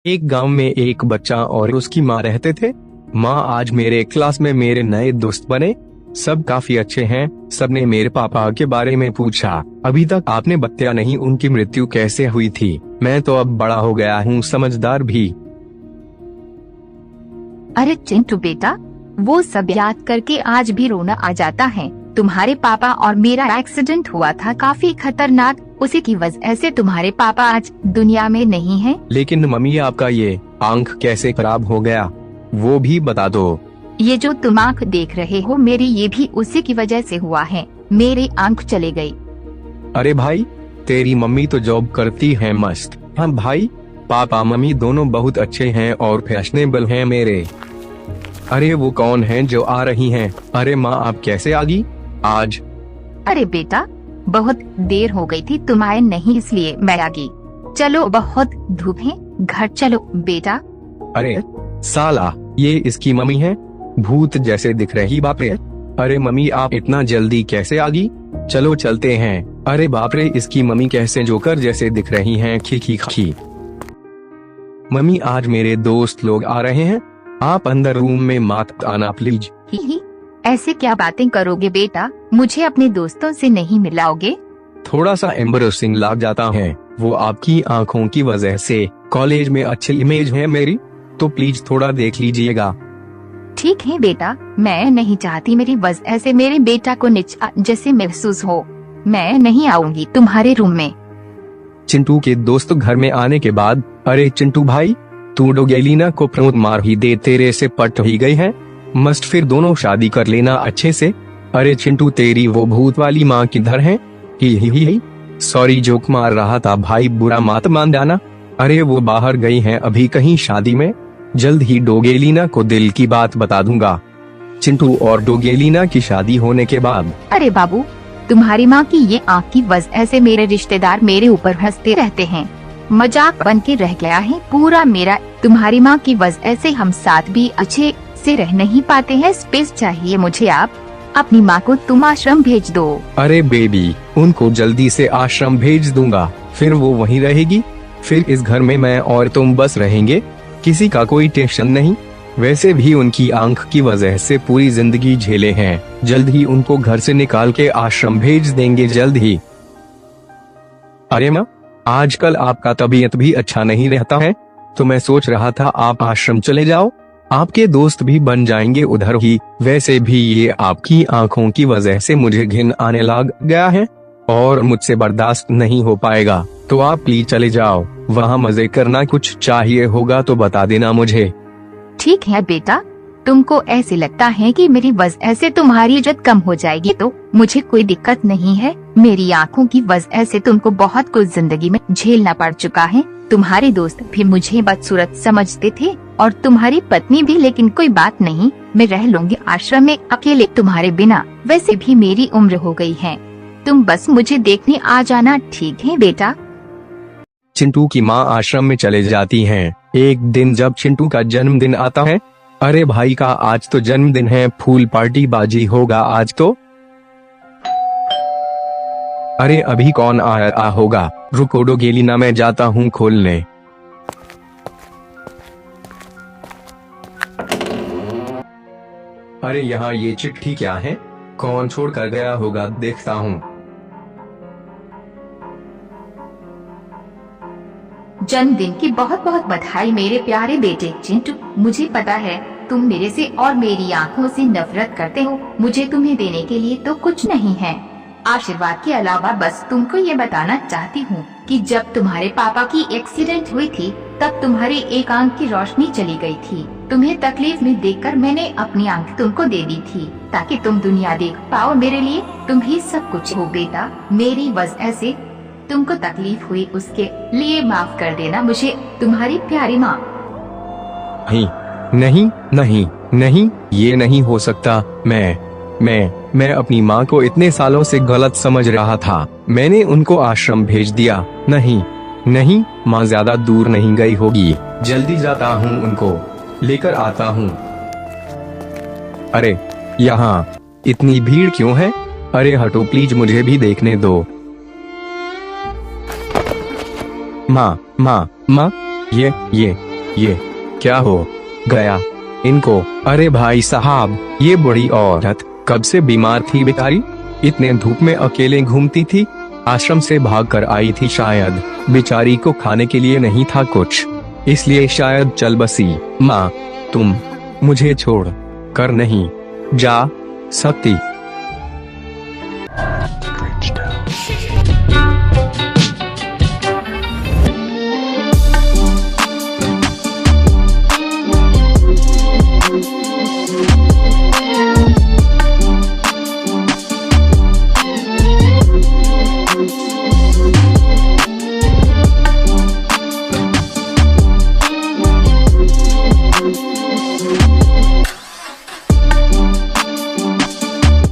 एक गांव में एक बच्चा और उसकी माँ रहते थे। माँ, आज मेरे क्लास में मेरे नए दोस्त बने, सब काफी अच्छे हैं। सबने मेरे पापा के बारे में पूछा। अभी तक आपने बताया नहीं उनकी मृत्यु कैसे हुई थी। मैं तो अब बड़ा हो गया हूँ, समझदार भी। अरे चिंटू बेटा, वो सब याद करके आज भी रोना आ जाता है। तुम्हारे पापा और मेरा एक्सीडेंट हुआ था, काफी खतरनाक। उसी की वजह से तुम्हारे पापा आज दुनिया में नहीं हैं। लेकिन मम्मी, आपका ये आंख कैसे खराब हो गया, वो भी बता दो। ये जो तुम आंख देख रहे हो मेरी, ये भी उसी की वजह से हुआ है। मेरी आंख चली गई। अरे भाई, तेरी मम्मी तो जॉब करती है मस्त। हाँ भाई, पापा मम्मी दोनों बहुत अच्छे हैं और फैशनेबल हैं मेरे। अरे वो कौन है जो आ रही हैं? अरे माँ, आप कैसे आ गई आज? अरे बेटा, बहुत देर हो गई थी, तुम आए नहीं इसलिए मैं आ गई। चलो, बहुत धूप है, घर चलो बेटा। अरे साला, ये इसकी मम्मी है, भूत जैसे दिख रही। बाप रे, अरे मम्मी आप इतना जल्दी कैसे आ गई? चलो चलते हैं। अरे बाप रे, इसकी मम्मी कैसे जोकर जैसे दिख रही हैं। खी खी खी। मम्मी, आज मेरे दोस्त लोग आ रहे हैं, आप अंदर रूम में मत आना प्लीज। ही, ऐसे क्या बातें करोगे बेटा? मुझे अपने दोस्तों से नहीं मिलाओगे? थोड़ा सा एम्बरेसिंग लग जाता है, वो आपकी आंखों की वजह से। कॉलेज में अच्छी इमेज है मेरी, तो प्लीज थोड़ा देख लीजिएगा। ठीक है बेटा, मैं नहीं चाहती मेरी वजह से मेरे बेटा को नीचा जैसे महसूस हो। मैं नहीं आऊंगी तुम्हारे रूम में। चिंटू के दोस्त घर में आने के बाद, अरे चिंटू भाई, तू डोगेलिना को प्रोत मार ही दे, तेरे से पट ही गई है, मस्त फिर दोनों शादी कर लेना अच्छे से। अरे चिंटू, तेरी वो भूत वाली माँ किधर है? ही सॉरी, जोक मार रहा था भाई, बुरा मत मान जाना। अरे वो बाहर गई हैं अभी कहीं शादी में, जल्द ही डोगेलिना को दिल की बात बता दूंगा। चिंटू और डोगेलिना की शादी होने के बाद। अरे बाबू, तुम्हारी माँ की ये आँख की वजह से मेरे रिश्तेदार मेरे ऊपर हंसते रहते हैं, मजाक बन के रह गया है पूरा मेरा। तुम्हारी माँ की वजह से हम साथ भी अच्छे से रह नहीं पाते हैं। स्पेस चाहिए मुझे, आप अपनी माँ को तुम आश्रम भेज दो। अरे बेबी, उनको जल्दी से आश्रम भेज दूंगा, फिर वो वहीं रहेगी। फिर इस घर में मैं और तुम बस रहेंगे, किसी का कोई टेंशन नहीं। वैसे भी उनकी आंख की वजह से पूरी जिंदगी झेले हैं, जल्द ही उनको घर से निकाल के आश्रम भेज देंगे, जल्द ही। अरे माँ, आजकल आपका तबीयत भी अच्छा नहीं रहता है, तो मैं सोच रहा था आप आश्रम चले जाओ, आपके दोस्त भी बन जाएंगे उधर ही। वैसे भी ये आपकी आंखों की वजह से मुझे घिन आने लग गया है और मुझसे बर्दाश्त नहीं हो पाएगा, तो आप प्लीज चले जाओ। वहाँ मजे करना, कुछ चाहिए होगा तो बता देना मुझे। ठीक है बेटा, तुमको ऐसे लगता है कि मेरी वजह से तुम्हारी इज्जत कम हो जाएगी, तो मुझे कोई दिक्कत नहीं है। मेरी आंखों की वजह से तुमको बहुत कुछ जिंदगी में झेलना पड़ चुका है। तुम्हारे दोस्त भी मुझे बदसूरत समझते थे और तुम्हारी पत्नी भी, लेकिन कोई बात नहीं, मैं रह लूंगी आश्रम में अकेले तुम्हारे बिना। वैसे भी मेरी उम्र हो गई है, तुम बस मुझे देखने आ जाना, ठीक है बेटा? चिंटू की माँ आश्रम में चले जाती हैं। एक दिन जब चिंटू का जन्मदिन आता है, अरे भाई का आज तो जन्मदिन है, फूल पार्टी बाजी होगा आज तो। अरे अभी कौन आया होगा, रुको डोगेलिना, मैं जाता हूँ खोलने। अरे यहाँ ये चिट्ठी क्या है, कौन छोड़ कर गया होगा, देखता हूँ। जन्मदिन की बहुत बहुत बधाई मेरे प्यारे बेटे चिंटू। मुझे पता है तुम मेरे से और मेरी आंखों से नफरत करते हो। मुझे तुम्हें देने के लिए तो कुछ नहीं है आशीर्वाद के अलावा, बस तुमको ये बताना चाहती हूँ कि जब तुम्हारे पापा की एक्सीडेंट हुई थी तब तुम्हारी एक आंख की रोशनी चली गई थी। तुम्हें तकलीफ में देखकर मैंने अपनी आंख तुमको दे दी थी ताकि तुम दुनिया देख पाओ। मेरे लिए तुम ही सब कुछ हो बेटा। मेरी वजह से तुमको तकलीफ हुई, उसके लिए माफ कर देना मुझे, तुम्हारी प्यारी माँ। नहीं नहीं नहीं, ये नहीं हो सकता। मैं अपनी माँ को इतने सालों से गलत समझ रहा था, मैंने उनको आश्रम भेज दिया। नहीं, माँ ज्यादा दूर नहीं गई होगी, जल्दी जाता हूँ, उनको लेकर आता हूँ। अरे यहाँ इतनी भीड़ क्यों है? अरे हटो प्लीज, मुझे भी देखने दो। माँ, ये ये क्या हो गया इनको? अरे भाई साहब, ये बड़ी औरत कब से बीमार थी बेचारी, इतने धूप में अकेले घूमती थी। आश्रम से भागकर आई थी शायद, बेचारी को खाने के लिए नहीं था कुछ, इसलिए शायद चल बसी। माँ, तुम मुझे छोड़ कर नहीं जा सकती।